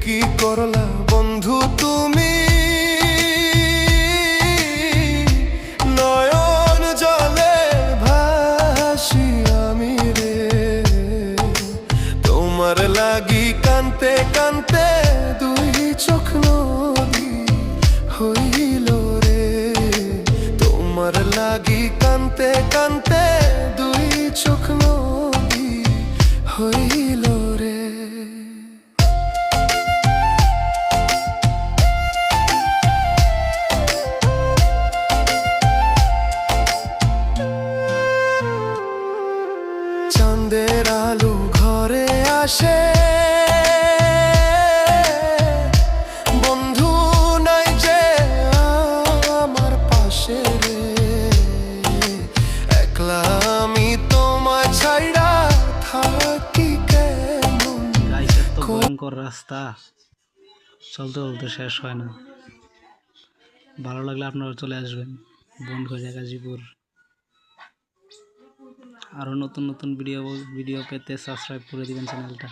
কি করলা বন্ধু তুমি, নয়ন জলে ভাসি আমি রে। তোমার লাগি কানতে কানতে দুই চোখ নদী হইল রে। তোমার লাগি কানতে কানতে দুই চোখ নদী হইল রে। চাঁদের আলো ঘরে আসে, বন্ধু নাই যে আমার পাশে রে। একলা আমি তোমায় ছাইড়া থাকি কেমন ভয়ঙ্কর রাস্তা, চলতে চলতে শেষ হয় না। ভালো লাগলে আপনারা চলে আসবেন বনখোজা গাজীপুর। আরও নতুন নতুন ভিডিও পেতে সাবস্ক্রাইব করে দিবেন চ্যানেলটা।